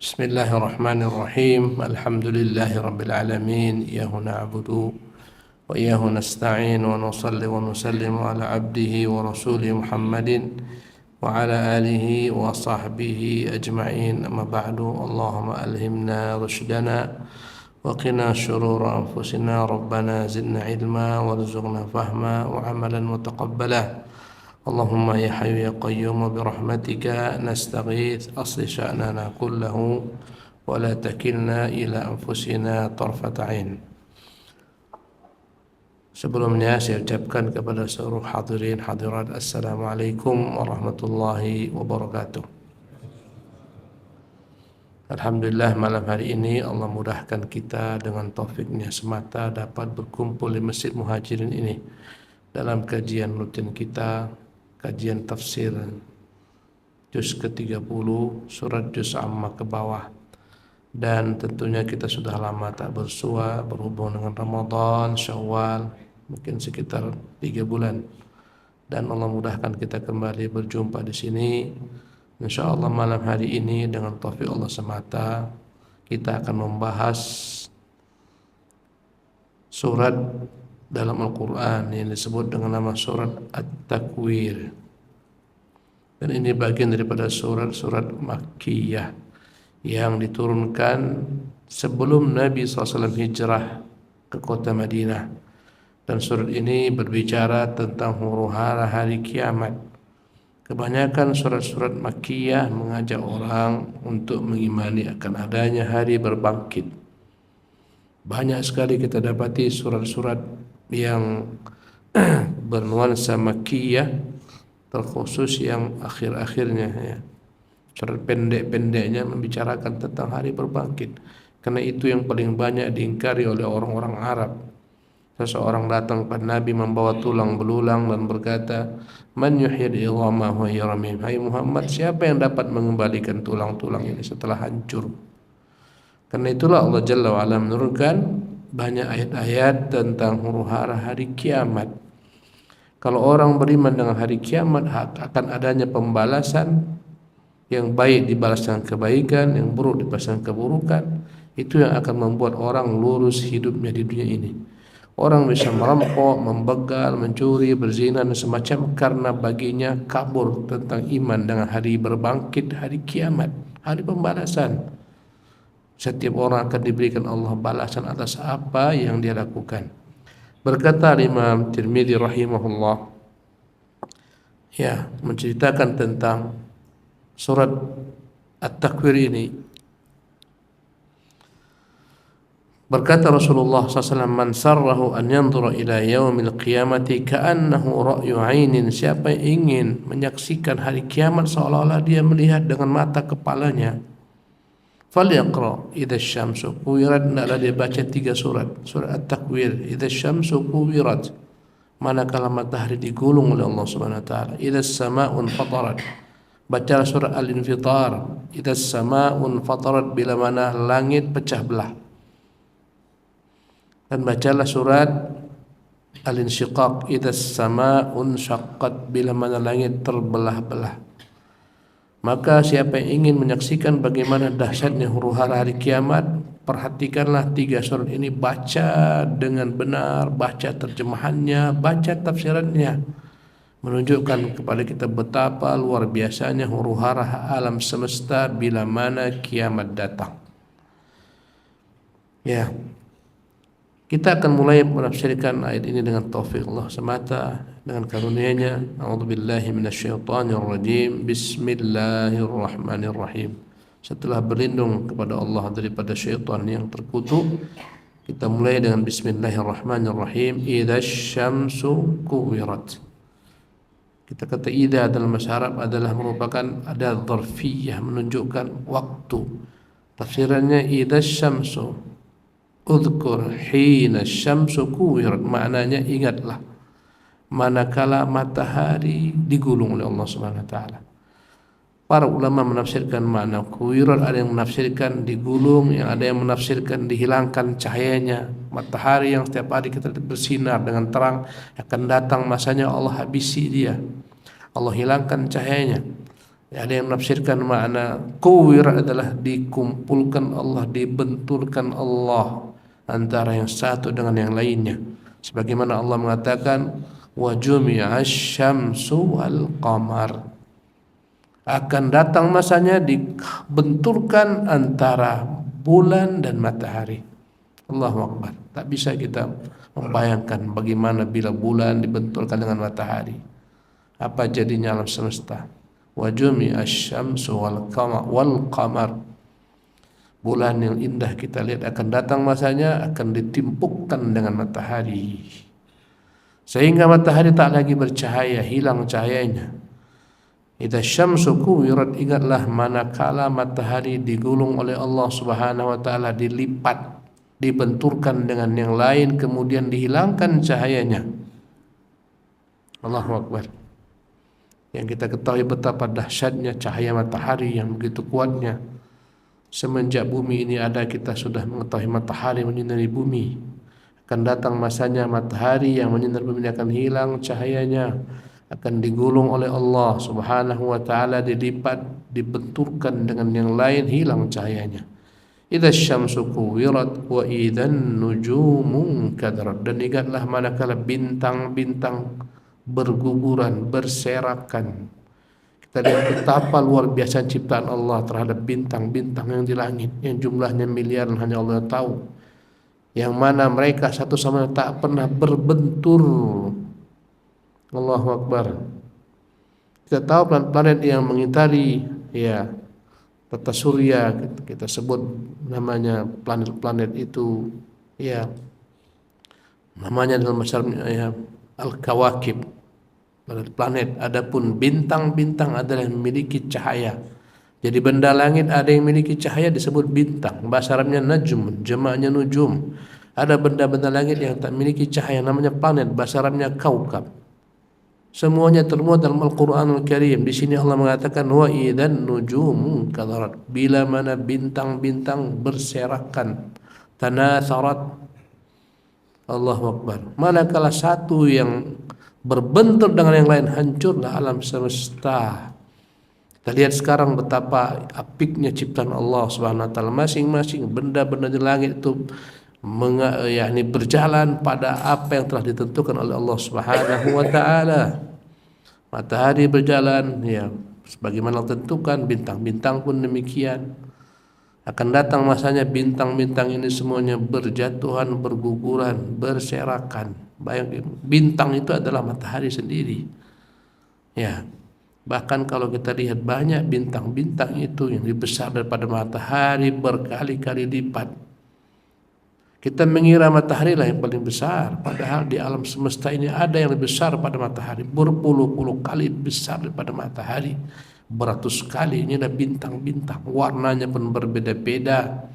Bismillahirrahmanirrahim. Alhamdulillahi rabbil alamin. Iyyahu na'budu wa iyyahu nasta'in wa nusalli wa nusallimu ala abdihi wa rasulih Muhammadin wa ala alihi wa sahbihi ajma'in. Amma ba'du. Allahumma alhimna rushdana wa qina syurura anfusina. Rabbana zidna ilma warzuqna fahma wa amalan mutaqabbalah. Allahumma ya hayyu ya qayyum birahmatika nastaghith asli sya'nana kullahu wa la takilna ila anfusina tarfata ain. Sebelumnya saya ucapkan kepada seluruh hadirin hadirat assalamualaikum warahmatullahi wabarakatuh. Alhamdulillah malam hari ini Allah mudahkan kita dengan taufiknya semata dapat berkumpul di Masjid Muhajirin ini dalam kajian rutin kita, kajian tafsir juz ke-30 surat juz amma ke bawah. Dan tentunya kita sudah lama tak bersua berhubung dengan Ramadan, Syawal, mungkin sekitar 3 bulan. Dan Allah mudahkan kita kembali berjumpa di sini. Insyaallah malam hari ini dengan taufik Allah semata kita akan membahas surat dalam Al-Quran yang disebut dengan nama surat At-Takwir. Dan ini bagian daripada surat-surat Makkiyah yang diturunkan sebelum Nabi SAW hijrah ke kota Madinah. Dan surat ini berbicara tentang huru-hara hari kiamat. Kebanyakan surat-surat Makkiyah mengajak orang untuk mengimani akan adanya hari berbangkit. Banyak sekali kita dapati surat-surat yang bernuansa Makkiyah, terkhusus yang akhir-akhirnya ya. Surat pendek-pendeknya membicarakan tentang hari berbangkit. Karena itu yang paling banyak diingkari oleh orang-orang Arab. Seseorang datang kepada Nabi membawa tulang belulang dan berkata, "Man yuhyil idhama wa hiya ramim?" Hai Muhammad, siapa yang dapat mengembalikan tulang-tulang ini setelah hancur? Karena itulah Allah Jalla wa'ala menurunkan banyak ayat-ayat tentang huru-hara hari kiamat. Kalau orang beriman dengan hari kiamat akan adanya pembalasan, yang baik dibalas dengan kebaikan, yang buruk dibalas dengan keburukan. Itu yang akan membuat orang lurus hidupnya di dunia ini. Orang bisa merampok, membegal, mencuri, berzina dan semacam karena baginya kabur tentang iman dengan hari berbangkit, hari kiamat, hari pembalasan. Setiap orang akan diberikan Allah balasan atas apa yang dia lakukan. Berkata Imam Tirmidzi rahimahullah, ya, menceritakan tentang surat At-Takwir ini. Berkata Rasulullah SAW, "Man sarrahu an yanzura ila yaumil qiyamati ka'annahu ra'yu 'ainin." Siapa yang ingin menyaksikan hari kiamat seolah-olah dia melihat dengan mata kepalanya, falyaqra idza syamsu kuwirat. Hendaklah dia baca 3 surat. Surat At-Takwir, idza syamsu kuwirat, manakala matahari digulung oleh Allah Subhanahu wa taala. Idza samaa'un fatarat, baca surat Al-Infitar, idza samaa'un fatarat, bila mana langit pecah belah. Dan bacalah surat Al-Insyiqaq, idza samaa'un syaqqat, bila mana langit terbelah-belah. Maka siapa yang ingin menyaksikan bagaimana dahsyatnya huru-hara hari kiamat, perhatikanlah 3 surat ini, baca dengan benar, baca terjemahannya, baca tafsirannya, menunjukkan kepada kita betapa luar biasanya huru-hara alam semesta bila mana kiamat datang. Ya, kita akan mulai menafsirkan ayat ini dengan taufik Allah semata, dengan karunia-Nya. A'udzubillahi minasyaitonirrajim. Bismillahirrahmanirrahim. Setelah berlindung kepada Allah daripada syaitan yang terkutuk, kita mulai dengan bismillahirrahmanirrahim. Idza syamsu kuwirat. Kita kata idza dalam bahasa Arab adalah merupakan ada dzarfiyah, menunjukkan waktu. Tafsirannya idza syamsu udhkur hina syamsu kuwirat, maknanya ingatlah manakala matahari digulung oleh Allah Subhanahu wa taala. Para ulama menafsirkan makna kuwirat, ada yang menafsirkan digulung, yang ada yang menafsirkan dihilangkan cahayanya. Matahari yang setiap hari kita bersinar dengan terang, akan datang masanya Allah habisi dia, Allah hilangkan cahayanya. Ada yang menafsirkan makna kuwir adalah dikumpulkan Allah, dibenturkan Allah antara yang satu dengan yang lainnya. Sebagaimana Allah mengatakan wa jumi'asy syamsu wal qamar. Akan datang masanya dibenturkan antara bulan dan matahari. Allahu Akbar. Tak bisa kita membayangkan bagaimana bila bulan dibenturkan dengan matahari. Apa jadinya alam semesta? Wa jumi'asy syamsu wal qamar. Bulan yang indah kita lihat akan datang masanya akan ditimpukkan dengan matahari. Sehingga matahari tak lagi bercahaya, hilang cahayanya. Idza syamsu kuwirat, ingatlah manakala matahari digulung oleh Allah Subhanahu wa taala, dilipat, dibenturkan dengan yang lain, kemudian dihilangkan cahayanya. Allahu Akbar. Yang kita ketahui betapa dahsyatnya cahaya matahari yang begitu kuatnya. Semenjak bumi ini ada, kita sudah mengetahui matahari menyinari bumi. Akan datang masanya matahari yang menyinari bumi akan hilang cahayanya, akan digulung oleh Allah Subhanahu wa taala, dilipat, dibenturkan dengan yang lain, hilang cahayanya. Idza syamsu kuwirat wa idzan nujumu kadarat. Dan ingatlah manakala bintang-bintang berguguran, berserakan. Kita lihat betapa luar biasa ciptaan Allah terhadap bintang-bintang yang di langit, yang jumlahnya miliaran hanya Allah tahu. Yang mana mereka satu sama lain tak pernah berbentur. Allahu Akbar. Kita tahu planet-planet yang mengitari tata surya, kita sebut namanya planet-planet itu, namanya dalam bahasa al-kawakib, planet. Adapun bintang-bintang adalah yang memiliki cahaya. Jadi benda langit ada yang memiliki cahaya disebut bintang. Bahasa Arabnya najm, jamaknya nujum. Ada benda-benda langit yang tak memiliki cahaya, namanya planet. Bahasa Arabnya kaukab. Semuanya termuat dalam Al-Quranul Karim. Di sini Allah mengatakan wa idzan nujumu kadarat. Bila mana bintang-bintang berserakan, tanatsarat. Allahu Akbar. Manakala satu yang berbentur dengan yang lain, hancurlah alam semesta. Kita lihat sekarang betapa apiknya ciptaan Allah Subhanahu wa taala. Masing-masing benda-benda di langit itu berjalan pada apa yang telah ditentukan oleh Allah Subhanahu wa taala. Matahari berjalan sebagaimana ditentukan, bintang-bintang pun demikian. Akan datang masanya bintang-bintang ini semuanya berjatuhan, berguguran, berserakan. Bayangkan, bintang itu adalah matahari sendiri. Bahkan kalau kita lihat banyak bintang-bintang itu yang lebih besar daripada matahari berkali-kali lipat. Kita mengira matahari lah yang paling besar, padahal di alam semesta ini ada yang lebih besar pada matahari, berpuluh-puluh kali besar daripada matahari, beratus kali. Ini ada bintang-bintang, warnanya pun berbeda-beda.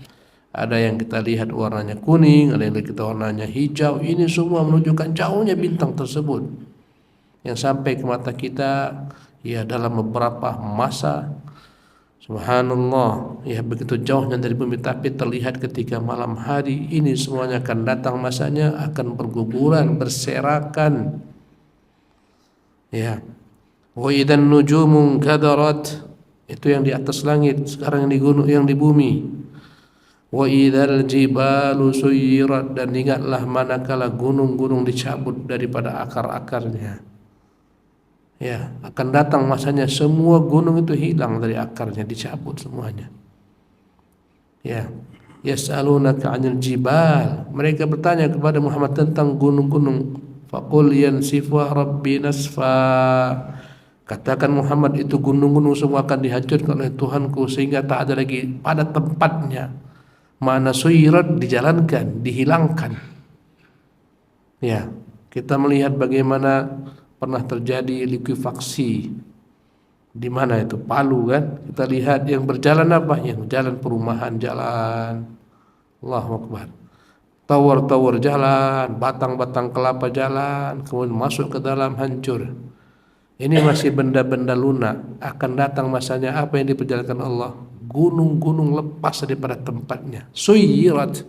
Ada yang kita lihat warnanya kuning, ada yang kita warnanya hijau. Ini semua menunjukkan jauhnya bintang tersebut, yang sampai ke mata kita dalam beberapa masa, subhanallah, begitu jauhnya dari bumi, tapi terlihat ketika malam hari. Ini semuanya akan datang masanya, akan berguguran, berserakan. Wa idzan nujumu kadarat, itu yang di atas langit. Sekarang yang di gunung, yang di bumi. Wa idzal jibalu suyirat, dan ingatlah manakala gunung-gunung dicabut daripada akar-akarnya. Akan datang masanya semua gunung itu hilang dari akarnya, dicabut semuanya. Yas'alunaka 'anil jibal, mereka bertanya kepada Muhammad tentang gunung-gunung. Faqul yansifuha rabbi nasfa, katakan Muhammad, itu gunung-gunung semua akan dihancurkan oleh Tuhanku sehingga tak ada lagi pada tempatnya. Mana suyirat, dijalankan, dihilangkan. Kita melihat bagaimana pernah terjadi likuifaksi di mana itu, Palu kan. Kita lihat yang berjalan apa? Yang jalan perumahan jalan. Allahu Akbar. Tower-tower jalan, batang-batang kelapa jalan, kemudian masuk ke dalam, hancur. Ini masih benda-benda lunak. Akan datang masanya apa yang diperjalankan Allah? Gunung-gunung lepas daripada tempatnya. Suyirat.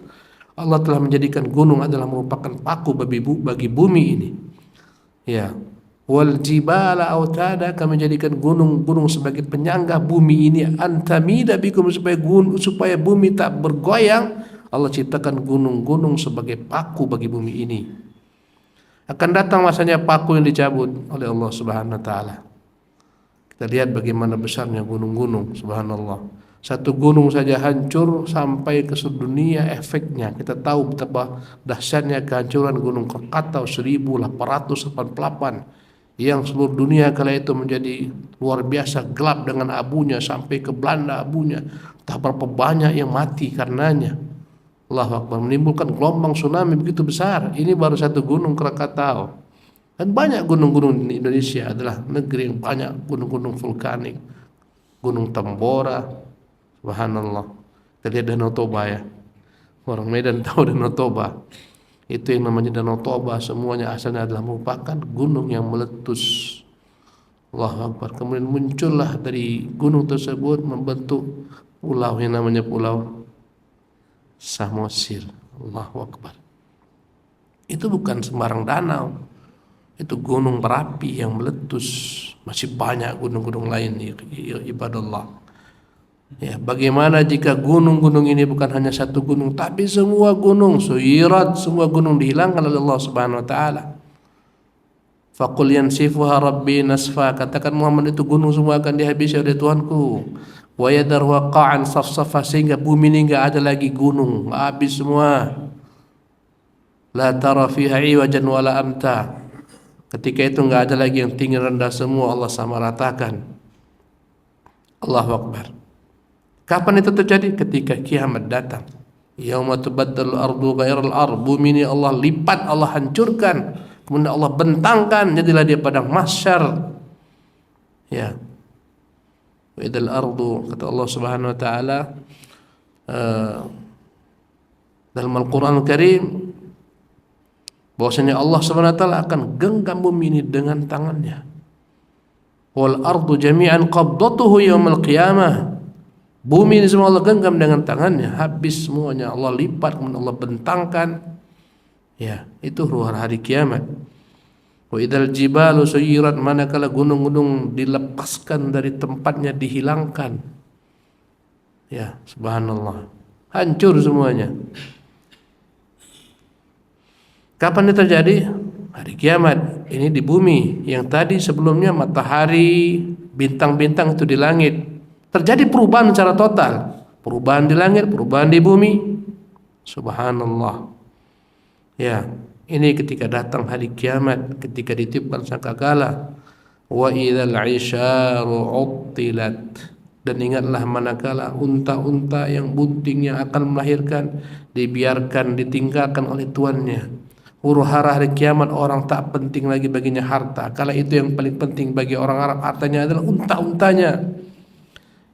Allah telah menjadikan gunung adalah merupakan paku bagi bumi ini. Wal jibala autada, kami jadikan gunung-gunung sebagai penyangga bumi ini, antamida bikum, supaya bumi tak bergoyang. Allah ciptakan gunung-gunung sebagai paku bagi bumi ini. Akan datang masanya paku yang dicabut oleh Allah Subhanahu wa taala. Kita lihat bagaimana besarnya gunung-gunung, subhanallah. Satu gunung saja hancur sampai ke seluruh dunia efeknya. Kita tahu betapa dahsyatnya kehancuran Gunung Krakatau 1888 yang seluruh dunia kala itu menjadi luar biasa gelap dengan abunya, sampai ke Belanda abunya. Tak berapa banyak yang mati karenanya. Allahu Akbar, menimbulkan gelombang tsunami begitu besar. Ini baru satu Gunung Krakatau. Dan banyak gunung-gunung di Indonesia adalah negeri yang banyak gunung-gunung vulkanik. Gunung Tambora, subhanallah. Kita lihat Danau Toba ya. Orang Medan tahu Danau Toba. Itu yang namanya Danau Toba, semuanya asalnya adalah merupakan gunung yang meletus. Allahu Akbar. Kemudian muncullah dari gunung tersebut membentuk pulau yang namanya Pulau Samosir. Allahu Akbar. Itu bukan sembarang danau. Itu gunung berapi yang meletus. Masih banyak gunung-gunung lain, ibadallah. Ya, bagaimana jika gunung-gunung ini bukan hanya satu gunung, tapi semua gunung suyirat, semua gunung dihilangkan oleh Allah Subhanahu wa taala. Faqul yansifuha rabbi nasfa, katakan Muhammad, itu gunung semua akan dihabisi oleh Tuhanku. Wa yadarwa qa'an safsafa, sehingga bumi ini enggak ada lagi gunung, habis semua. La tara fiha iwajan wala amta. Ketika itu enggak ada lagi yang tinggi rendah, semua Allah sama ratakan. Allahu Akbar. Kapan itu terjadi? Ketika kiamat datang. Yauma tubaddalu ardu ghairal ard, bumi ini Allah lipat, Allah hancurkan, kemudian Allah bentangkan, jadilah dia padang mahsyar. Ya. Wa idal ardu, kata Allah Subhanahu wa taala dalam Al-Qur'an Al-Karim, bahwasanya Allah Subhanahu wa taala akan genggam bumi ini dengan tangannya. Wal ardu jami'an qabdatuhu yaumal qiyamah. Bumi ini semua Allah genggam dengan tangannya, habis semuanya Allah lipat, kemudian Allah bentangkan. Ya, itu ruh hari kiamat. Wa idzal jibalu suyirat, manakala gunung-gunung dilepaskan dari tempatnya, dihilangkan. Ya, subhanallah. Hancur semuanya. Kapan itu terjadi? Hari kiamat. Ini di bumi. Yang tadi sebelumnya matahari, bintang-bintang itu di langit. Terjadi perubahan secara total. Perubahan di langit, perubahan di bumi. Subhanallah. Ya, ini ketika datang hari kiamat, ketika ditiupkan sangkakala. Wa idzal 'isyaru 'uttilat. Dan ingatlah manakala unta-unta yang bunting yang akan melahirkan dibiarkan, ditinggalkan oleh tuannya. Huru-hara hari kiamat, orang tak penting lagi baginya harta. Kala itu yang paling penting bagi orang Arab hartanya adalah unta-untanya.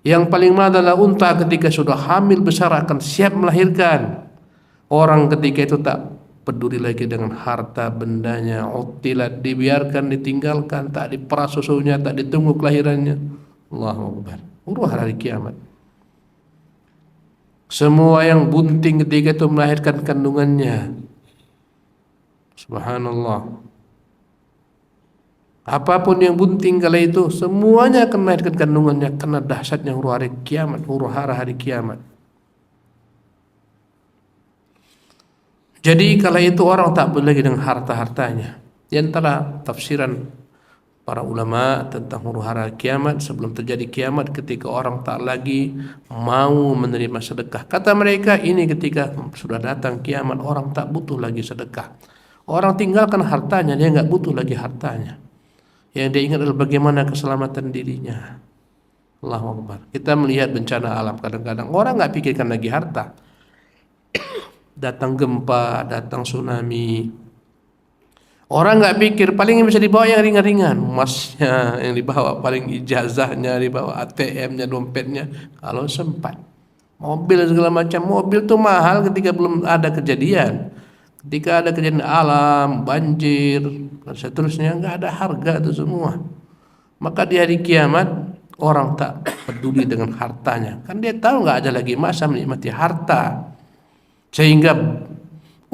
Yang paling mahal adalah unta ketika sudah hamil besar akan siap melahirkan. Orang ketika itu tak peduli lagi dengan harta bendanya. Utilat, dibiarkan, ditinggalkan, tak diperas susunya, tak ditunggu kelahirannya. Allahu Akbar. Uruh hari kiamat. Semua yang bunting ketika itu melahirkan kandungannya. Subhanallah. Apapun yang bunting kala itu, semuanya akan melahirkan kandungannya, karena dahsyatnya huru hari kiamat, huru hara hari kiamat. Jadi kala itu orang tak boleh lagi dengan harta-hartanya. Di antara tafsiran para ulama tentang huru hara kiamat, sebelum terjadi kiamat, ketika orang tak lagi mau menerima sedekah. Kata mereka, ini ketika sudah datang kiamat, orang tak butuh lagi sedekah. Orang tinggalkan hartanya, dia enggak butuh lagi hartanya. Yang dia ingat adalah bagaimana keselamatan dirinya. Allahu Akbar. Kita melihat bencana alam, kadang-kadang orang enggak pikirkan lagi harta. Datang gempa, datang tsunami, orang enggak pikir, paling yang bisa dibawa yang ringan-ringan, emasnya yang dibawa, paling ijazahnya dibawa, ATM-nya, dompetnya, kalau sempat. Mobil segala macam, mobil tuh mahal ketika belum ada kejadian. Ketika ada kejadian alam, banjir, dan seterusnya, enggak ada harga itu semua. Maka di hari kiamat, orang tak peduli dengan hartanya. Kan dia tahu enggak ada lagi masa menikmati harta. Sehingga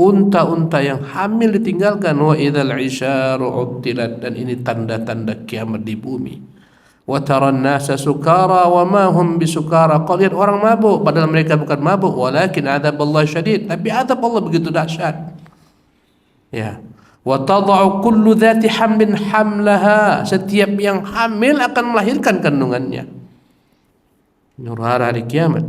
unta-unta yang hamil ditinggalkan. Wa idzal isyaru uttilat, dan ini tanda-tanda kiamat di bumi. Wa taran nasa sukara wa ma hum bisukara, kau lihat orang mabuk padahal mereka bukan mabuk, walakin adzaballah syadid, tapi azab Allah begitu dahsyat. Ya. Wa tad'u kullu dzati hamlin hamlaha, setiap yang hamil akan melahirkan kandungannya. Nur hari kiamat.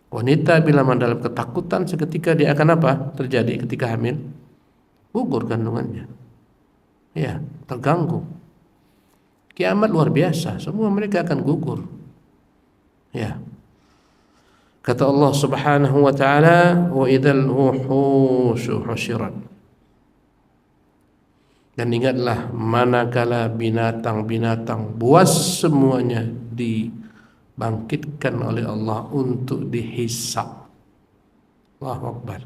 Wanita bila mendalam ketakutan seketika dia akan apa? Terjadi ketika hamil? Gugur kandungannya. Ya, terganggu. Kiamat luar biasa, semua mereka akan gugur. Ya. Kata Allah Subhanahu wa taala, wa idzal wuhushu husyirat. Dan ingatlah manakala binatang-binatang buas semuanya dibangkitkan oleh Allah untuk dihisab. Allahu Akbar.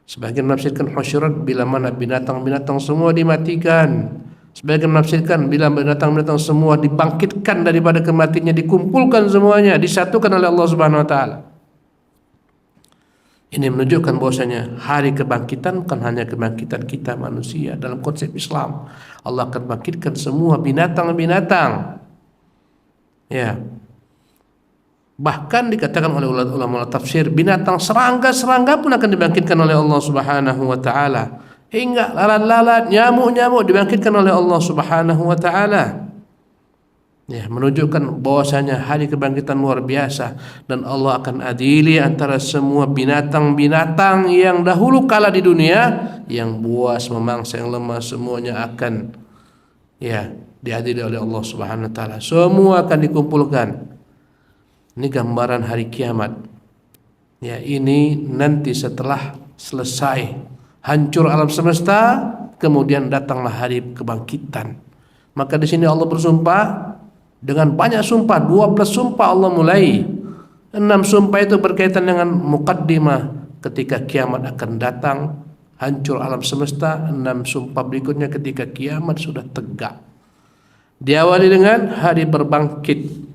Sebagian menafsirkan husyirat bila mana binatang-binatang semua dimatikan. Sebagian menafsirkan bila binatang-binatang semua dibangkitkan daripada kematiannya, dikumpulkan semuanya, disatukan oleh Allah Subhanahu wa taala. Ini menunjukkan bahwasanya hari kebangkitan bukan hanya kebangkitan kita manusia. Dalam konsep Islam, Allah akan bangkitkan semua binatang-binatang. Ya. Bahkan dikatakan oleh ulama tafsir, binatang serangga-serangga pun akan dibangkitkan oleh Allah Subhanahu wa taala. Hingga lalat-lalat, nyamuk-nyamuk dibangkitkan oleh Allah Subhanahu wa taala. Ya, menunjukkan bahwasanya hari kebangkitan luar biasa, dan Allah akan adili antara semua binatang-binatang yang dahulu kala di dunia, yang buas, memangsa, yang lemah, semuanya akan diadili oleh Allah Subhanahu wa taala. Semua akan dikumpulkan. Ini gambaran hari kiamat. Ya, ini nanti setelah selesai hancur alam semesta, kemudian datanglah hari kebangkitan. Maka di sini Allah bersumpah dengan banyak sumpah, 12 sumpah Allah mulai. 6 sumpah itu berkaitan dengan muqaddimah ketika kiamat akan datang, hancur alam semesta. 6 sumpah berikutnya ketika kiamat sudah tegak. Diawali dengan hari berbangkit.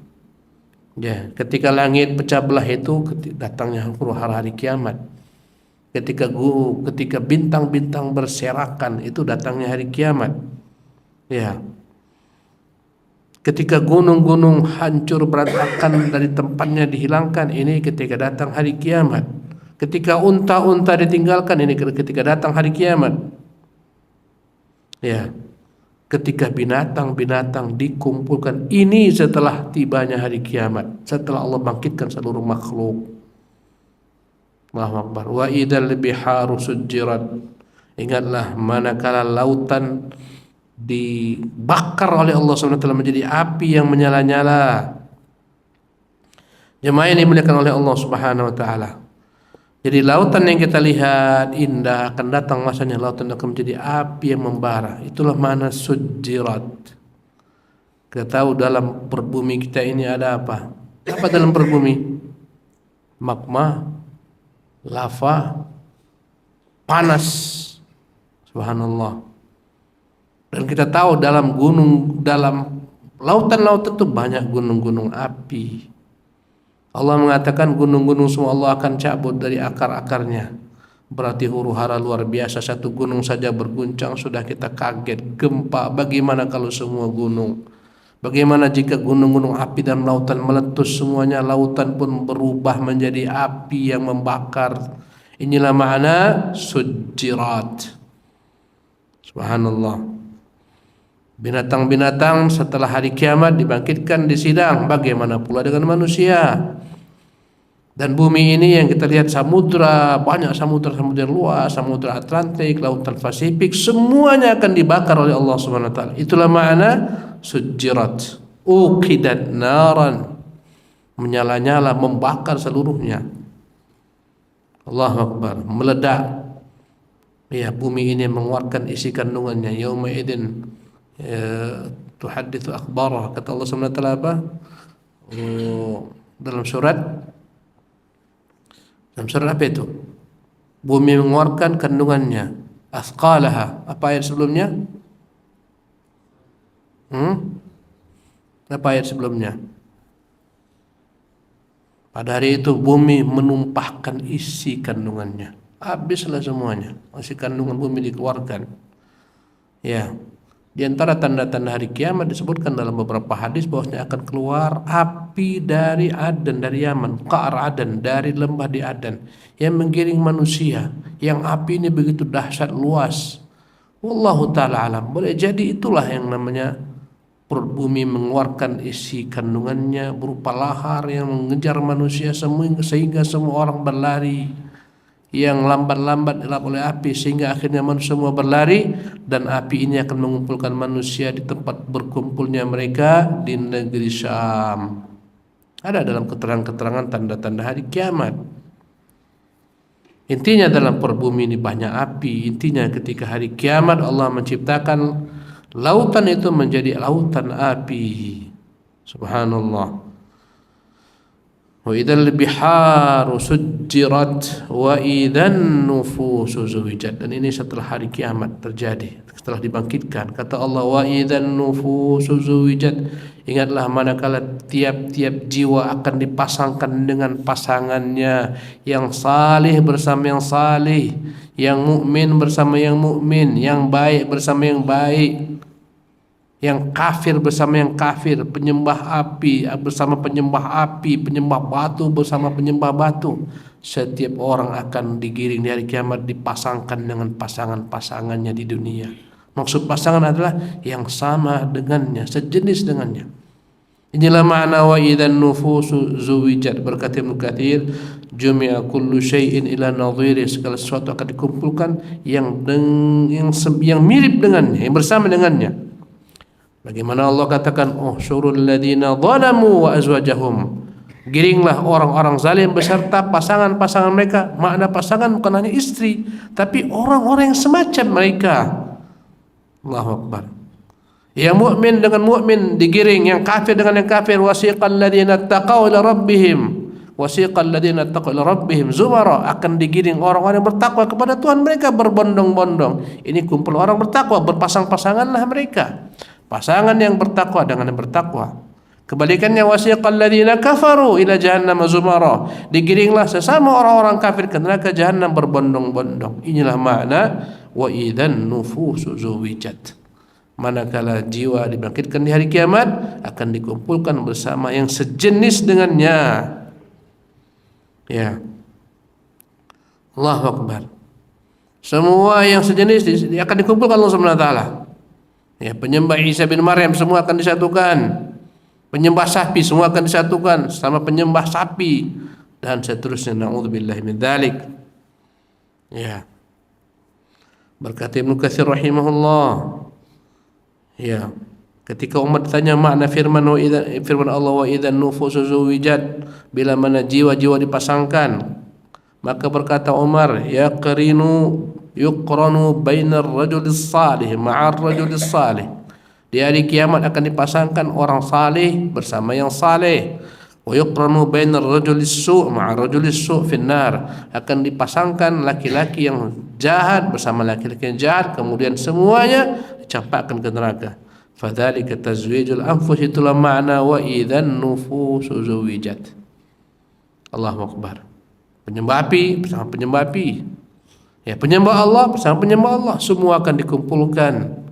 Ya, ketika langit pecah belah itu datangnya hari kiamat. Ketika bintang-bintang berserakan itu datangnya hari kiamat. Ya. Ketika gunung-gunung hancur berantakan dari tempatnya dihilangkan, ini ketika datang hari kiamat. Ketika unta-unta ditinggalkan, ini ketika datang hari kiamat. Ya. Ketika binatang-binatang dikumpulkan, ini setelah tibanya hari kiamat, setelah Allah bangkitkan seluruh makhluk. Allahu Akbar. Wa idzal biharu sujjirat. Ingatlah manakala lautan dibakar oleh Allah Subhanahu wa taala menjadi api yang menyala-nyala. Jemaah ini dimuliakan oleh Allah Subhanahu wa taala. Jadi lautan yang kita lihat indah, akan datang masanya lautan akan menjadi api yang membara. Itulah makna sujjirat. Kita tahu dalam perbumi kita ini ada apa? Apa dalam perbumi? Magma, lava, panas. Subhanallah. Dan kita tahu dalam lautan-lautan itu banyak gunung-gunung api. Allah mengatakan gunung-gunung semua Allah akan cabut dari akar-akarnya. Berarti huru-hara luar biasa. Satu gunung saja berguncang sudah kita kaget, gempa. Bagaimana kalau semua gunung? Bagaimana jika gunung-gunung api dan lautan meletus semuanya? Lautan pun berubah menjadi api yang membakar. Inilah makna sujjirat. Subhanallah. Binatang-binatang setelah hari kiamat dibangkitkan di sidang. Bagaimana pula dengan manusia? Dan bumi ini yang kita lihat samudra, banyak samudra-samudra luas, samudra Atlantik, lautan Pasifik, semuanya akan dibakar oleh Allah Subhanahu wa taala. Itulah makna sujjirat. Uqidat naran. Menyala-nyala, membakar seluruhnya. Allahu Akbar. Meledak. Ya, bumi ini mengeluarkan isi kandungannya. Yauma idzin tuhaditsu akhbarah. Kata Allah Subhanahu wa taala apa? Dalam surat apa itu? Bumi mengeluarkan kandungannya. Asqalaha. Apa ayat sebelumnya? Apa ayat sebelumnya? Pada hari itu bumi menumpahkan isi kandungannya. habislah semuanya, masih kandungan bumi dikeluarkan. Ya, di antara tanda-tanda hari kiamat disebutkan dalam beberapa hadis bahwasanya akan keluar api dari Aden, dari Yaman, Qa'r Aden, dari lembah di Aden yang menggiring manusia. Yang api ini begitu dahsyat luas. Wallahu taala alam. Boleh jadi itulah yang namanya perut bumi mengeluarkan isi kandungannya berupa lahar yang mengejar manusia sehingga semua orang berlari, yang lambat-lambat dilap oleh api sehingga akhirnya manusia semua berlari, dan api ini akan mengumpulkan manusia di tempat berkumpulnya mereka di negeri Syam. Ada dalam keterangan-keterangan tanda-tanda hari kiamat. Intinya dalam perut bumi ini banyak api. Intinya ketika hari kiamat Allah menciptakan lautan itu menjadi lautan api. Subhanallah. Wa idzal biharu sujjirat wa idzan nufusu zuwijat. Dan ini setelah hari kiamat terjadi, setelah dibangkitkan. Kata Allah, wa idzan nufusu zuwijat. Ingatlah manakala tiap-tiap jiwa akan dipasangkan dengan pasangannya, yang salih bersama yang salih, yang mukmin bersama yang mukmin, yang baik bersama yang baik, yang kafir bersama yang kafir, penyembah api bersama penyembah api, penyembah batu bersama penyembah batu. Setiap orang akan digiring di hari kiamat dipasangkan dengan pasangan-pasangannya di dunia. Maksud pasangan adalah yang sama dengannya, sejenis dengannya. Inilah makna wa idzan nufusu zuwijat. Berkata Ibnu Katsir, jumi'a kullu syai'in ila nadhiri, segala sesuatu akan dikumpulkan yang mirip dengannya, yang bersama dengannya. Bagaimana Allah katakan, oh syurul ladina zalamu wa azwajahum, giringlah orang-orang zalim beserta pasangan-pasangan mereka. Makna pasangan bukan hanya istri, tapi orang-orang yang semacam mereka. Allahu Akbar. Yang mukmin dengan mukmin digiring, yang kafir dengan yang kafir. Wasiqal ladina taqaw ila rabbihim, wasiqal ladina taqaw ila rabbihim zumara, akan digiring orang-orang yang bertakwa kepada Tuhan mereka berbondong-bondong. Ini kumpul orang bertakwa, berpasang-pasanganlah mereka. Pasangan yang bertakwa dengan yang bertakwa. Kebalikannya, wasiqal ladzina kafaru ila jahannam zumara, digiringlah sesama orang-orang kafir ke neraka jahannam berbondong-bondong. Inilah makna wa idzan nufusu zuwijat. Manakala jiwa dibangkitkan di hari kiamat akan dikumpulkan bersama yang sejenis dengannya. Ya. Allahu Akbar. Semua yang sejenis akan dikumpulkan Allah Subhanahu wa taala. Ya, penyembah Isa bin Maryam semua akan disatukan. Penyembah sapi semua akan disatukan sama penyembah sapi, dan seterusnya. Na'udzubillahi min dzalik. Ya. Berkata Ibnu Katsir rahimahullah, ya, ketika umat tanya makna firman Allah wa idzan nufusu zuwijat, bila mana jiwa-jiwa dipasangkan, maka berkata Umar, yuqranu bainar rajulis salih ma'ar rajulis salih. Di hari kiamat akan dipasangkan orang salih bersama yang saleh. Wa yuqranu bainar rajulis su' ma'ar rajulis su' finnar. Akan dipasangkan laki-laki yang jahat bersama laki-laki yang jahat, kemudian semuanya dicampakkan ke neraka. Fadzalika tazwijul anfus, itulah makna wa idzan nufusu zuwijat. Allahu Akbar. Penyembah api bersama penyembah api. Ya, penyembah Allah bersama penyembah Allah, semua akan dikumpulkan.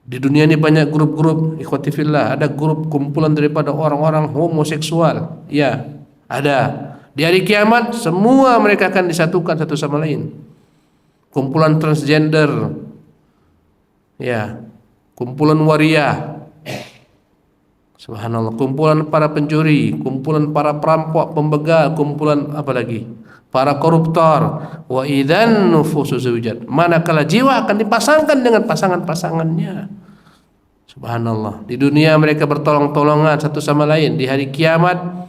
Di dunia ini banyak grup-grup, ikhwati fillah, ada grup kumpulan daripada orang-orang homoseksual. Ya, ada. Di hari kiamat semua mereka akan disatukan satu sama lain. Kumpulan transgender. Ya, kumpulan waria. Subhanallah, kumpulan para pencuri, kumpulan para perampok, pembegal, kumpulan apa lagi? Para koruptor. Wa idzan nufusu zuwijat. Manakala jiwa akan dipasangkan dengan pasangan-pasangannya. Subhanallah. Di dunia mereka bertolong-tolongan satu sama lain. Di hari kiamat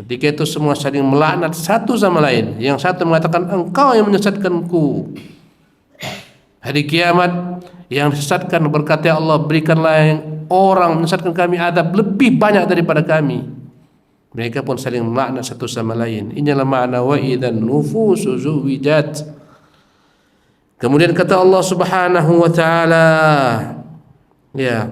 ketika itu semua saling melaknat satu sama lain. Yang satu mengatakan, engkau yang menyesatkanku. Hari kiamat yang disesatkan berkata Allah, berikanlah yang orang menyesatkan kami adab lebih banyak daripada kami. Mereka pun saling melaknat satu sama lain. Inilah makna wa idzan nufusu zuwijat. Kemudian kata Allah Subhanahu wa taala, ya,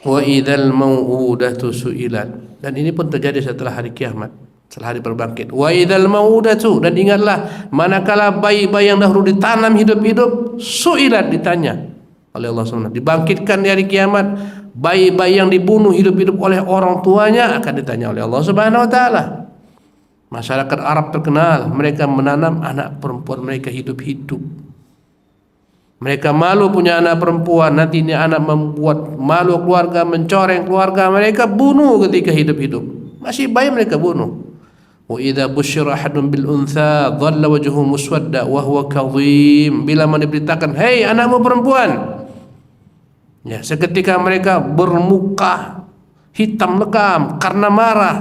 wa idzal mau'udatu su'ilat. Dan ini pun terjadi setelah hari kiamat. setelah hari berbangkit. Wa idzal maudatu, dan ingatlah manakala bayi-bayi yang dahulu ditanam hidup-hidup su'ilat, ditanya oleh Allah SWT, dibangkitkan di hari kiamat. Bayi-bayi yang dibunuh hidup-hidup oleh orang tuanya akan ditanya oleh Allah Subhanahu wa taala. Masyarakat Arab terkenal mereka menanam anak perempuan mereka hidup-hidup. Mereka malu punya anak perempuan, nanti ini anak membuat malu keluarga, mencoreng keluarga, mereka bunuh ketika hidup-hidup. Masih bayi mereka bunuh. Wa idza busyira ahadun bil untha dhalla wajhuhu muswadda wa huwa kadhim. Bila diberitakan, "Hei, anakmu perempuan." Ya, seketika mereka bermuka hitam legam karena marah,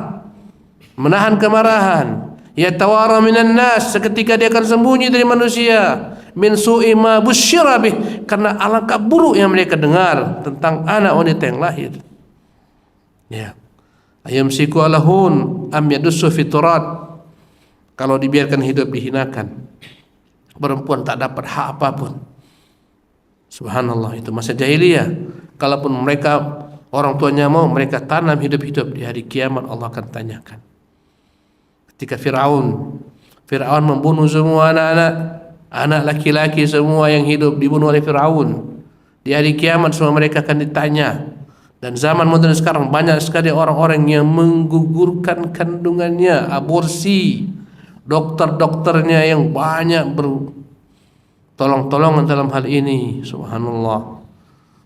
menahan kemarahan. Yatawara minan nas, seketika dia akan sembunyi dari manusia. Min su'i ma busyira bih, karena alangkah buruk yang mereka dengar tentang anak wanita yang lahir. Ya. Ayamsiku alahun am yadussu fi turad. Kalau dibiarkan hidup dihinakan, perempuan tak dapat hak apapun. Subhanallah, itu masa jahiliyah. Kalaupun mereka orang tuanya mau, mereka tanam hidup-hidup, di hari kiamat Allah akan tanyakan. Ketika Fir'aun membunuh semua anak laki-laki semua yang hidup dibunuh oleh Fir'aun. Di hari kiamat semua mereka akan ditanya. Dan zaman modern sekarang banyak sekali orang-orang yang menggugurkan kandungannya, aborsi. Dokter-dokternya yang banyak tolong-tolongan dalam hal ini. Subhanallah.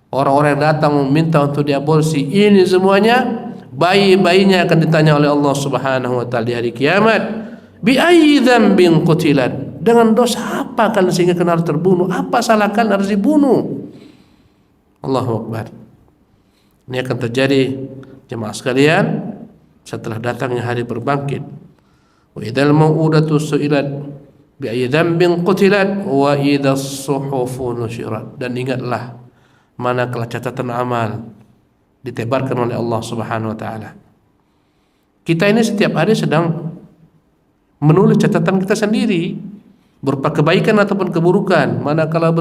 Orang-orang yang datang meminta untuk diaborsi, ini semuanya bayi-bayinya akan ditanya oleh Allah Subhanahu wa taala di hari kiamat. Bi ayyi dzambin qutilat, dengan dosa apa kalian sehingga kalian harus terbunuh? Apa salah kalian harus dibunuh? Allahu Akbar. Ini akan terjadi jemaah sekalian setelah datangnya hari berbangkit. Wa idzal mau'udatu su'ilat bi ayyi dzambin qutilat wa idzas suhufu nusyirat. Dan ingatlah manakala catatan amal ditebarkan oleh Allah Subhanahu wa taala. Kita ini setiap hari sedang menulis catatan kita sendiri berupa kebaikan ataupun keburukan. Manakala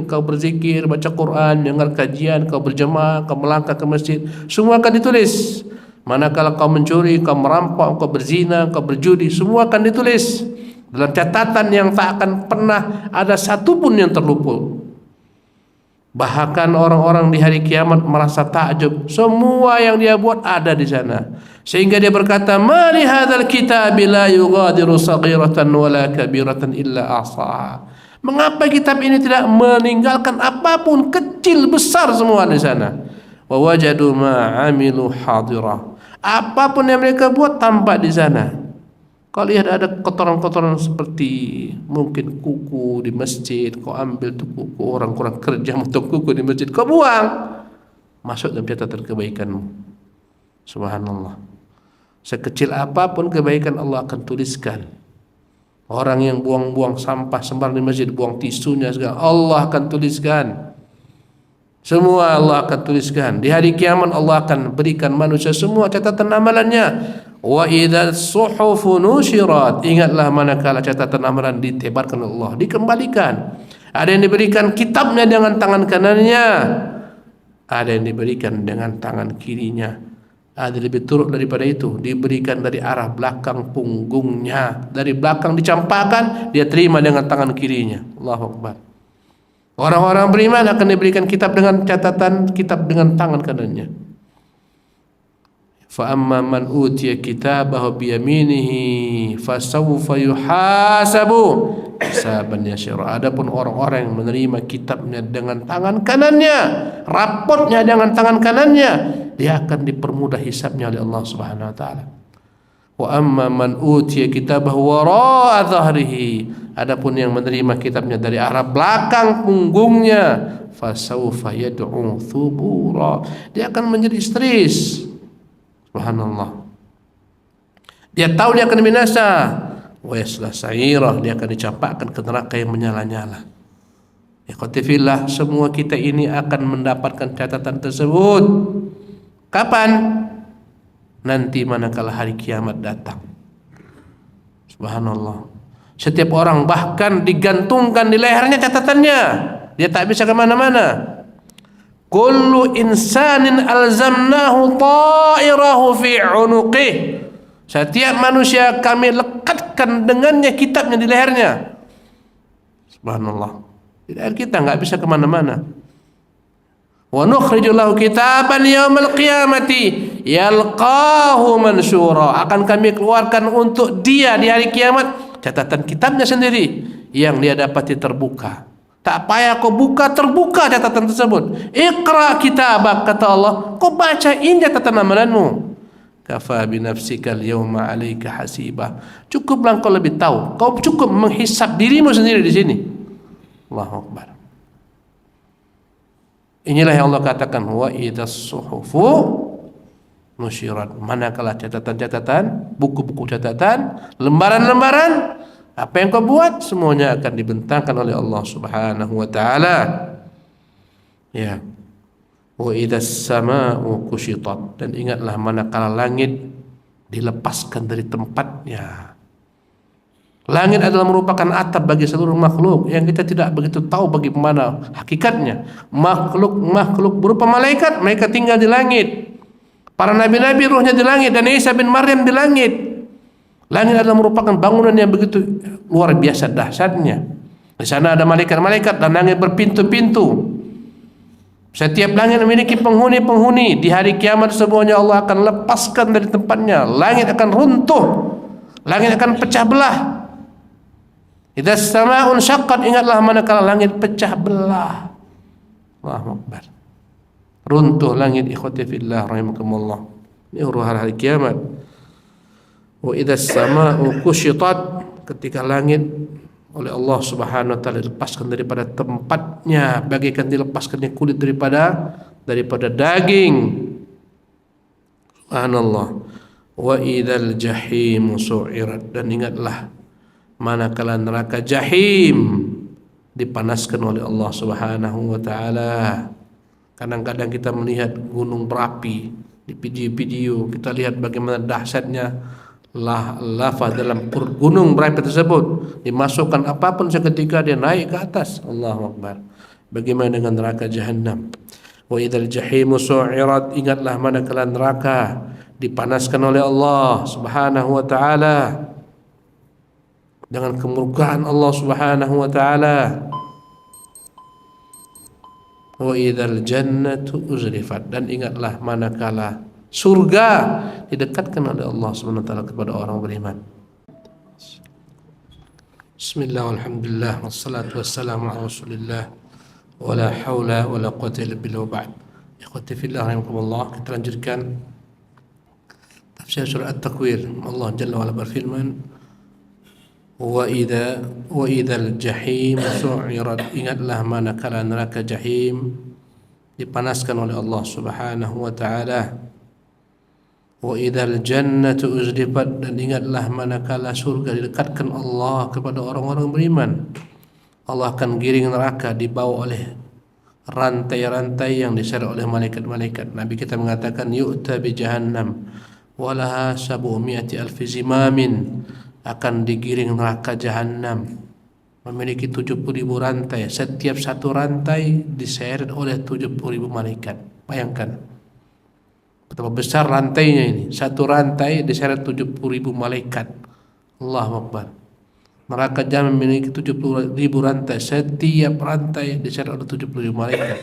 kau berzikir, baca Quran, dengar kajian, kau berjemaah, kau melangkah ke masjid, semua akan ditulis. Manakala kau mencuri, kau merampok, kau berzina, kau berjudi, semua akan ditulis dalam catatan yang tak akan pernah ada satupun yang terluput. Bahkan orang-orang di hari kiamat merasa takjub, semua yang dia buat ada di sana. Sehingga dia berkata, "Ma li hadzal kitabi la yughadiru saghiratan wala kabiratan illa ahsaha." Mengapa kitab ini tidak meninggalkan apapun, kecil besar semua di sana. Wa wajadu ma 'amilu hadira. Apapun yang mereka buat tampak di sana. Kalau lihat ada kotoran-kotoran seperti mungkin kuku di masjid, kau ambil tuh kuku, orang kurang kerja untuk kuku di masjid, kau buang, masuk dalam catatan kebaikanmu. Subhanallah. Sekecil apapun kebaikan Allah akan tuliskan. Orang yang buang-buang sampah sembarang di masjid, buang tisunya segala, Allah akan tuliskan. Semua Allah akan tuliskan. Di hari kiamat Allah akan berikan manusia semua catatan amalannya. Wa idzas suhufu nusyirat, ingatlah manakala catatan amalan ditebarkan Allah, dikembalikan. Ada yang diberikan kitabnya dengan tangan kanannya, ada yang diberikan dengan tangan kirinya. Ada lebih turut daripada itu, diberikan dari arah belakang punggungnya, dari belakang dicampakkan, dia terima dengan tangan kirinya. Allahu Akbar. Orang-orang beriman akan diberikan kitab dengan catatan, kitab dengan tangan kanannya. Fa amma man utiya kitabahu bi yaminihi fasawfa yuhasabu hisaban yasira. Adapun orang-orang yang menerima kitabnya dengan tangan kanannya, rapotnya dengan tangan kanannya, dia akan dipermudah hisabnya oleh Allah Subhanahu wa taala. Wa amma man utiya kitabahu wara'a dhahrihi, adapun yang menerima kitabnya dari arah belakang punggungnya, fasawfa yad'u thubura, dia akan menjadi istris. Subhanallah. Dia tahu dia akan binasa. Wa yasla sa'irah, dia akan dicampakkan ke neraka yang menyala-nyala. Ikhwatifillah, semua kita ini akan mendapatkan catatan tersebut. Kapan? Nanti manakala hari kiamat datang. Subhanallah. Setiap orang bahkan digantungkan di lehernya catatannya. Dia tak bisa kemana-mana. Kullu insanin alzamnahu ta'irahu fi 'unuqih. Setiap manusia kami lekatkan dengannya kitabnya di lehernya. Subhanallah. Di leher kita nggak bisa kemana-mana. Wa nukhriju lahu kitaban yaumal qiyamati yalqahu mansura. Akan kami keluarkan untuk dia di hari kiamat catatan kitabnya sendiri yang dia dapati terbuka. Tak payah kau buka, terbuka catatan tersebut. Iqra kitabak, kata Allah, kau bacain catatan amalanmu. Kafa binafsika al-yawma 'alaika hasiba. Cukuplah kau lebih tahu. Kau cukup menghisap dirimu sendiri di sini. Allahu Akbar. Inilah yang Allah katakan wa idzas suhufu nusyirat. Manakala catatan-catatan, buku-buku catatan, lembaran-lembaran, apa yang kau buat semuanya akan dibentangkan oleh Allah Subhanahu wa taala. Ya. Wa idzas samaa'u kushitat, dan ingatlah manakala langit dilepaskan dari tempatnya. Langit adalah merupakan atap bagi seluruh makhluk yang kita tidak begitu tahu bagaimana hakikatnya. Makhluk berupa malaikat, mereka tinggal di langit. Para nabi-nabi ruhnya di langit, dan Isa bin Maryam di langit. Langit adalah merupakan bangunan yang begitu luar biasa dahsyatnya. Di sana ada malaikat-malaikat dan langit berpintu-pintu. Setiap langit memiliki penghuni-penghuni. Di hari kiamat semuanya Allah akan lepaskan dari tempatnya. Langit akan runtuh. Langit akan pecah belah. Idzas samaa'un syaqqat, ingatlah manakala langit pecah belah. Allahu Akbar. Runtuh langit, ikhwati fillah rahimakumullah. Ini urusan hari kiamat. Wa idzas samaa'u kushitat, ketika langit oleh Allah Subhanahu wa taala dilepaskan daripada tempatnya, bagaikan dilepaskannya kulit daripada daging. Subhanallah. Wa idzal jahim su'irat, dan ingatlah manakala neraka jahim dipanaskan oleh Allah Subhanahu wa taala. Kadang-kadang kita melihat gunung berapi di video-video, kita lihat bagaimana dahsyatnya lava dalam gunung berapi tersebut. Dimasukkan apapun seketika dia naik ke atas. Allahu Akbar. Bagaimana dengan neraka jahanam? Wa idzal jahimu su'irat, ingatlah manakala neraka dipanaskan oleh Allah Subhanahu wa taala dengan kemurkaan Allah Subhanahu wa taala. Wa idzal jannatu uzlifat, dan ingatlah manakala surga didekatkan oleh Allah Subhanahu wa taala kepada orang beriman. Bismillah walhamdulillah wassalatu wassalamu ala Rasulillah wala haula wala quwwata illa billah wa ba'd. Ikhwati fillah rahimakumullah, kita lanjutkan tafsir surah At-Takwir. Allah Jalla wa ala berfirman, wa idzal jahim su'irat, ingatlah manakala neraka jahim dipanaskan oleh Allah Subhanahu wa taala. Wa idzal jannatu uzlifat, dan ingatlah manakala surga didekatkan Allah kepada orang-orang beriman. Allah akan giring neraka dibawa oleh rantai-rantai yang diseret oleh malaikat-malaikat. Nabi kita mengatakan yu'ta bi jahannam walaha 700,000 zimamin, akan digiring neraka jahanam memiliki 70.000 rantai. Setiap satu rantai diseret oleh 70.000 malaikat. Bayangkan betapa besar rantainya ini. Satu rantai diseret 70.000 malaikat. Allahu Akbar. Neraka jahanam memiliki 70.000 rantai. Setiap rantai diseret oleh 70.000 malaikat.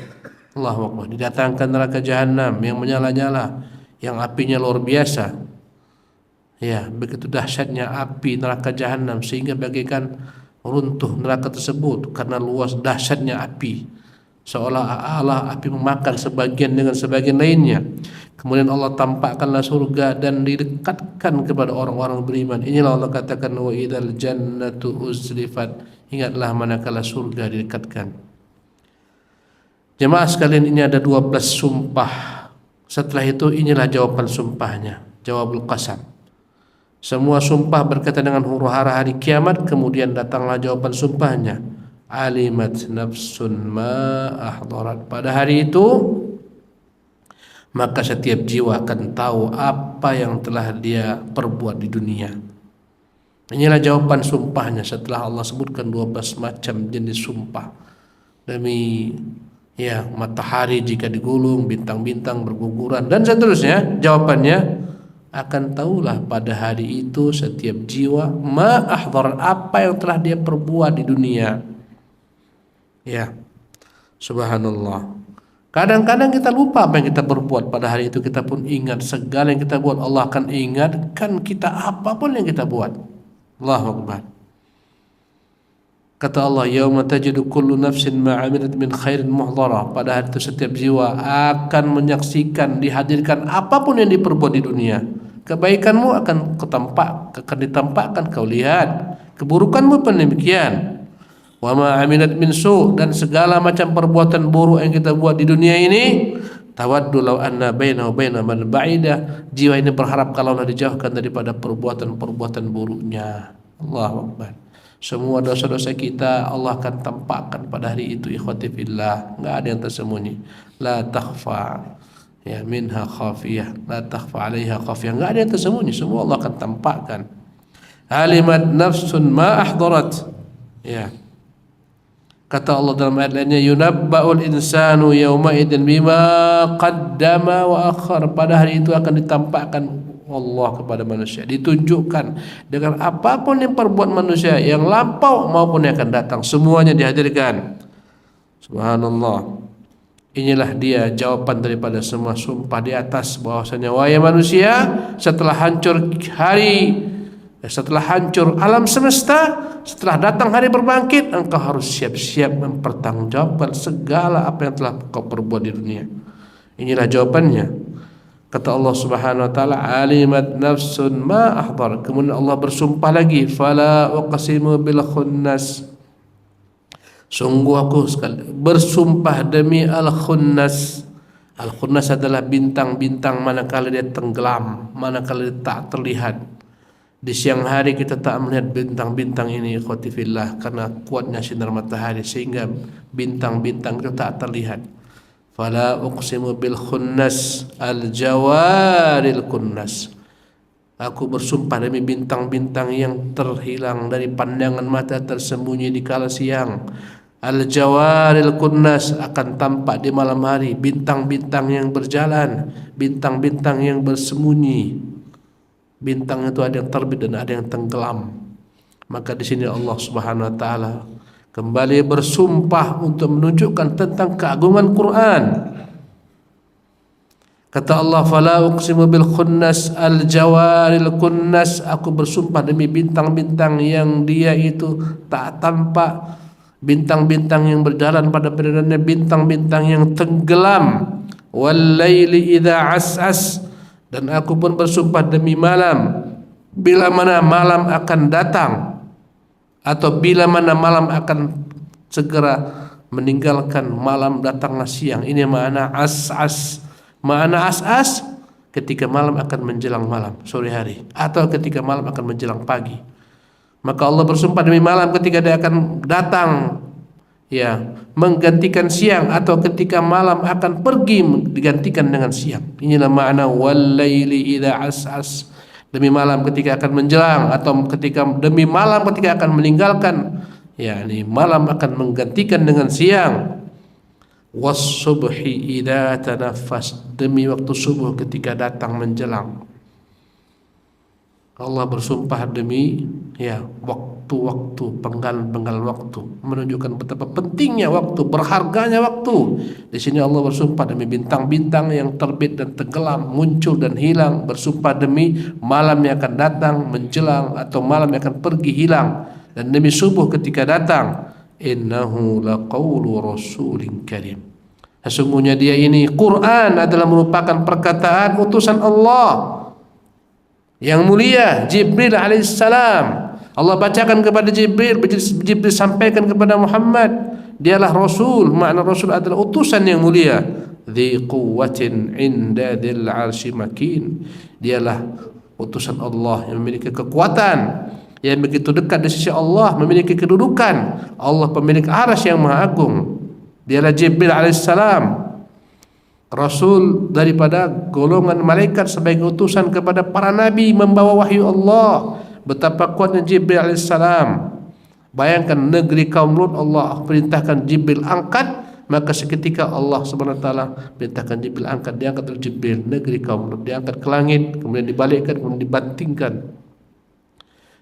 Allahu Akbar. Didatangkan neraka jahanam yang menyala-nyala, yang apinya luar biasa. Ya, begitu dahsyatnya api neraka jahanam sehingga bagaikan runtuh neraka tersebut karena luas dahsyatnya api. Seolah-olah api memakan sebagian dengan sebagian lainnya. Kemudian Allah tampakkanlah surga dan didekatkan kepada orang-orang beriman. Inilah Allah katakan wa idzal jannatu uzlifat, ingatlah manakala surga didekatkan. Jemaah sekalian, ini ada 12 sumpah. Setelah itu inilah jawaban sumpahnya, jawabul qasam. Semua sumpah berkaitan dengan huru-hara hari kiamat, kemudian datanglah jawaban sumpahnya. Alimat nafsun ma ahdarat. Pada hari itu maka setiap jiwa akan tahu apa yang telah dia perbuat di dunia. Inilah jawaban sumpahnya setelah Allah sebutkan 12 macam jenis sumpah. Demi matahari jika digulung, bintang-bintang berguguran, dan seterusnya. Jawabannya akan tahulah pada hari itu setiap jiwa ma ahdhar, apa yang telah dia perbuat di dunia. Ya, subhanallah. Kadang-kadang kita lupa apa yang kita perbuat pada hari itu. Kita pun ingat segala yang kita buat. Allah akan ingatkan kita apapun yang kita buat. Allahu Akbar. Kata Allah, yauma tajidu kullu nafsin ma 'amilat min khairin muhdhara. Pada hari itu setiap jiwa akan menyaksikan, dihadirkan apapun yang diperbuat di dunia. Kebaikanmu akan ditampakkan, kau lihat. Keburukanmu pun demikian. Wa ma 'amilat min su', dan segala macam perbuatan buruk yang kita buat di dunia ini, tawaddu law anna bainahu baina man ba'idah. Jiwa ini berharap kalaulah dijauhkan daripada perbuatan-perbuatan buruknya. Allahu Akbar. Semua dosa-dosa kita Allah akan tampakkan pada hari itu, ikhwati fillah. Enggak ada yang tersembunyi. La takhfa ya minha khafiyah, la takhfa 'alaiha khafiyah. Enggak ada yang tersembunyi, semua Allah akan tampakkan. Alimat nafsun ma ahdarat. Ya. Kata Allah dalam ayat lainnya, yunabba'ul insanu yawma idzin bima qaddama wa akhar. Pada hari itu akan ditampakkan Allah kepada manusia, ditunjukkan dengan apapun yang perbuat manusia, yang lampau maupun yang akan datang, semuanya dihadirkan. Subhanallah. Inilah dia jawaban daripada semua sumpah di atas, bahwasanya wahai manusia, setelah hancur alam semesta, setelah datang hari berbangkit, engkau harus siap-siap mempertanggungjawabkan segala apa yang telah kau perbuat di dunia. Inilah jawabannya. Kata Allah Subhanahu wa taala, alimat nafsun ma ahdhar. Kemudian Allah bersumpah lagi, fala uqsimu bil khunnas. Sungguh aku sekali bersumpah demi al-khunnas. Al-khunnas adalah bintang-bintang manakala dia tenggelam, manakala dia tak terlihat. Di siang hari kita tak melihat bintang-bintang ini, ikhwati fillah, karena kuatnya sinar matahari sehingga bintang-bintang itu tak terlihat. Fala uqsimu bil khunnas al-jawaril kunnas. Aku bersumpah demi bintang-bintang yang terhilang dari pandangan mata, tersembunyi di kala siang. Al-jawaril kunnas, akan tampak di malam hari, bintang-bintang yang berjalan, bintang-bintang yang bersembunyi. Bintang itu ada yang terbit dan ada yang tenggelam. Maka di sini Allah Subhanahu wa taala kembali bersumpah untuk menunjukkan tentang keagungan Quran. Kata Allah, fala uqsimu bil khunnas al-jawaril kunnas. Aku bersumpah demi bintang-bintang yang dia itu tak tampak, bintang-bintang yang berjalan pada perjalanannya, bintang-bintang yang tenggelam. Wal laili idza as'as. Dan aku pun bersumpah demi malam, bila mana malam akan datang, atau bila mana malam akan segera meninggalkan, malam datanglah siang. Ini makna as-as. Makna as-as, ketika malam akan menjelang malam, sore hari, atau ketika malam akan menjelang pagi. Maka Allah bersumpah demi malam ketika dia akan datang, ya, menggantikan siang, atau ketika malam akan pergi digantikan dengan siang. Inilah makna wal laili idza as'as. Demi malam ketika akan menjelang, atau demi malam ketika akan meninggalkan, yakni malam akan menggantikan dengan siang. Was subhi idza tanaffas. Demi waktu subuh ketika datang menjelang. Allah bersumpah demi waktu-waktu, penggalan-penggalan waktu, menunjukkan betapa pentingnya waktu, berharganya waktu. Di sini Allah bersumpah demi bintang-bintang yang terbit dan tenggelam, muncul dan hilang. Bersumpah demi malam yang akan datang menjelang, atau malam yang akan pergi hilang, dan demi subuh ketika datang. Innahu laqawlu rasulin karim. Sesungguhnya dia ini, Quran, adalah merupakan perkataan utusan Allah yang mulia, Jibril alaihissalam. Allah bacakan kepada Jibril, Jibril sampaikan kepada Muhammad. Dialah Rasul. Makna Rasul adalah utusan yang mulia. Dzi quwwatin inda dzil arsy makin. Dialah utusan Allah yang memiliki kekuatan, yang begitu dekat di sisi Allah, memiliki kedudukan. Allah pemilik arsy yang maha agung. Dialah Jibril alaihissalam, Rasul daripada golongan malaikat sebagai utusan kepada para nabi, membawa wahyu Allah. Betapa kuatnya Jibril alaihissalam. Bayangkan negeri kaum Lut, Allah perintahkan Jibril angkat Maka seketika Allah Subhanahu wa taala perintahkan Jibril diangkat oleh Jibril negeri kaum Lut, diangkat ke langit, kemudian dibalikkan, kemudian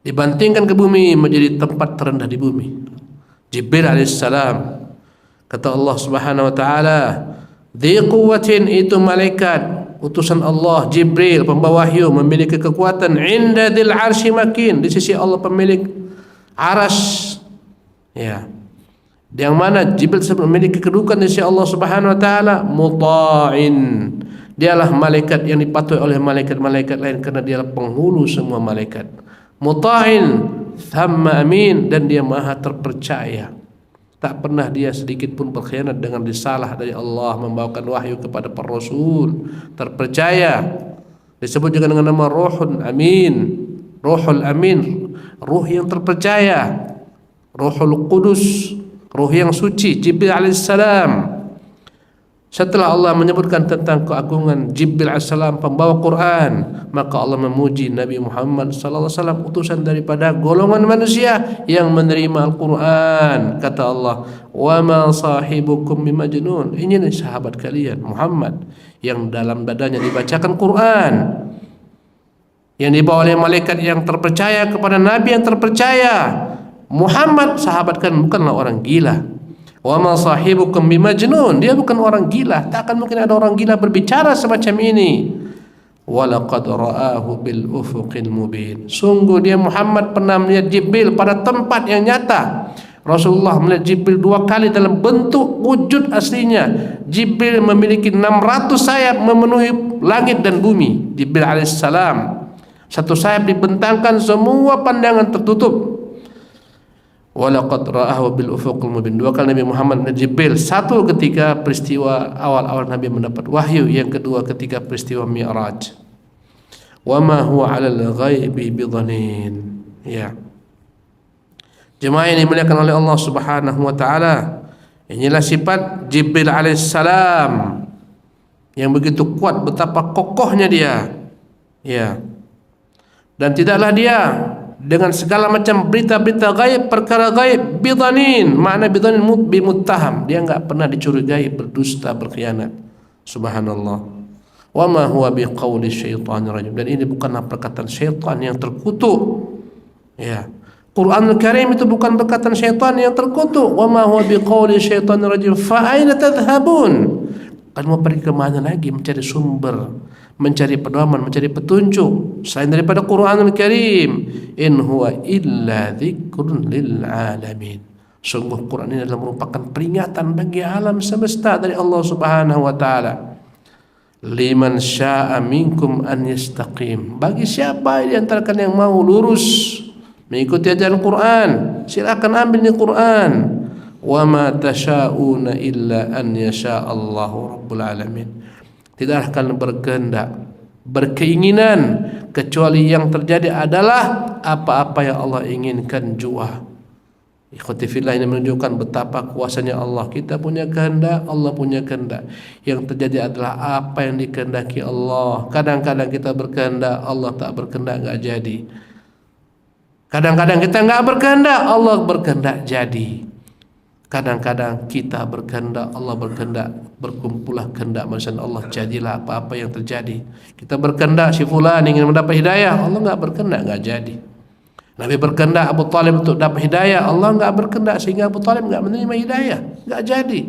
dibantingkan ke bumi menjadi tempat terendah di bumi. Jibril alaihissalam, kata Allah Subhanahu wa taala, dzi quwwatin, itu malaikat utusan Allah, Jibril pembawa wahyu, memiliki kekuatan, inda dzil arsy makin, di sisi Allah pemilik aras, ya, yang mana Jibril memiliki kedudukan di sisi Allah Subhanahu wa taala, muta'in, dialah malaikat yang dipatuhi oleh malaikat-malaikat lain karena dialah penghulu semua malaikat. Muta'in thamma amin, dan dia maha terpercaya. Tak pernah dia sedikit pun berkhianat dengan risalah dari Allah, membawakan wahyu kepada para rasul, terpercaya. Disebut juga dengan nama Ruhul Amin. Ruhul Amin, ruh yang terpercaya. Ruhul Qudus, ruh yang suci, Jibril alaihissalam. Setelah Allah menyebutkan tentang keagungan Jibril alaihissalam pembawa Quran, maka Allah memuji Nabi Muhammad sallallahu alaihi wasallam, utusan daripada golongan manusia yang menerima Al-Quran. Kata Allah, wa ma sahibukum bimajnun, ini nih sahabat kalian Muhammad yang dalam badannya dibacakan Quran, yang dibawa oleh malaikat yang terpercaya kepada Nabi yang terpercaya. Muhammad sahabat kan bukanlah orang gila. Wa ma sahibukum bimajnun, dia bukan orang gila. Tak akan mungkin ada orang gila berbicara semacam ini. Walaqad ra'ahu bil ufuqil mubin, sungguh dia Muhammad pernah melihat Jibril pada tempat yang nyata. Rasulullah melihat Jibril 2 kali dalam bentuk wujud aslinya. Jibril memiliki 600 sayap memenuhi langit dan bumi. Jibril alaihissalam, satu sayap dibentangkan, semua pandangan tertutup. Walaqad ra'ahu bil ufuqil mubin, 2 kali Nabi Muhammad melihat Jibril. Satu ketika peristiwa awal-awal Nabi mendapat wahyu, yang kedua ketika peristiwa Mi'raj. Wa ma huwa 'alal ghaibi bidhanin. Ya. Jemaah yang dimuliakan oleh Allah Subhanahu wa taala, inilah sifat Jibril alaihissalam yang begitu kuat, betapa kokohnya dia. Ya. Dan tidaklah dia dengan segala macam berita-berita gaib, perkara gaib, bidhanin, makna bidhanin bimuttaham, dia enggak pernah dicurigai berdusta, berkhianat. Subhanallah. Wa ma huwa biqauli syaitanir rajim, dan ini bukanlah perkataan syaitan yang terkutuk. Ya. Quranul Karim itu bukan perkataan syaitan yang terkutuk. Wa ma huwa biqauli syaitanir rajim, fa aina tadhhabun? Kan mau pergi ke mana lagi mencari sumber, mencari pedoman, mencari petunjuk selain daripada Quranul Karim? In huwa illa dzikrun lil alamin. Sungguh Quran ini adalah merupakan peringatan bagi alam semesta dari Allah Subhanahu wa taala. Liman syaa'a minkum an yastaqim, bagi siapa di antara kalian yang mau lurus mengikuti ajaran Quran, silakan ambil di Quran. Wa ma tasyauna illa an yasha Allahu rabbul alamin. Tidaklah kalian berkehendak, berkeinginan, kecuali yang terjadi adalah apa-apa yang Allah inginkan jua. Ikhwati fillah, ini menunjukkan betapa kuasanya Allah. Kita punya kehendak, Allah punya kehendak. Yang terjadi adalah apa yang dikehendaki Allah. Kadang-kadang kita berkehendak, Allah tak berkehendak, enggak jadi. Kadang-kadang kita enggak berkehendak, Allah berkehendak jadi. Kadang-kadang kita berkehendak, Allah berkehendak, berkumpullah kehendak manusia Allah, jadilah apa-apa yang terjadi. Kita berkehendak si fulan ingin mendapat hidayah, Allah enggak berkehendak, enggak jadi. Nabi berkehendak Abu Talib untuk dapat hidayah, Allah enggak berkehendak sehingga Abu Talib enggak menerima hidayah, enggak jadi.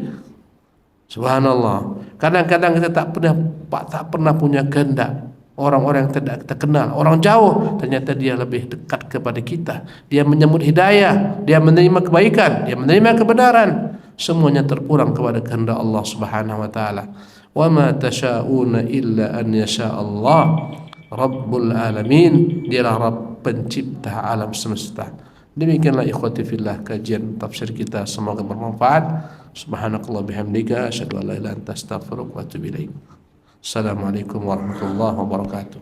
Subhanallah. Kadang-kadang kita tak pernah punya kehendak. Orang-orang yang tidak kita kenal, orang jauh, ternyata dia lebih dekat kepada kita. Dia menyambut hidayah, dia menerima kebaikan, dia menerima kebenaran. Semuanya terpulang kepada kehendak Allah Subhanahu wa taala. Wa ma tasyauna illa an yasha Allah rabbul alamin. Dialah Rabb pencipta alam semesta. Demikianlah ikhwati fillah kajian tafsir kita, semoga bermanfaat. Subhanakallah bihamdika asyhadu an la ilaha illa anta astaghfiruka wa atubu ilaik. Assalamualaikum warahmatullahi wabarakatuh.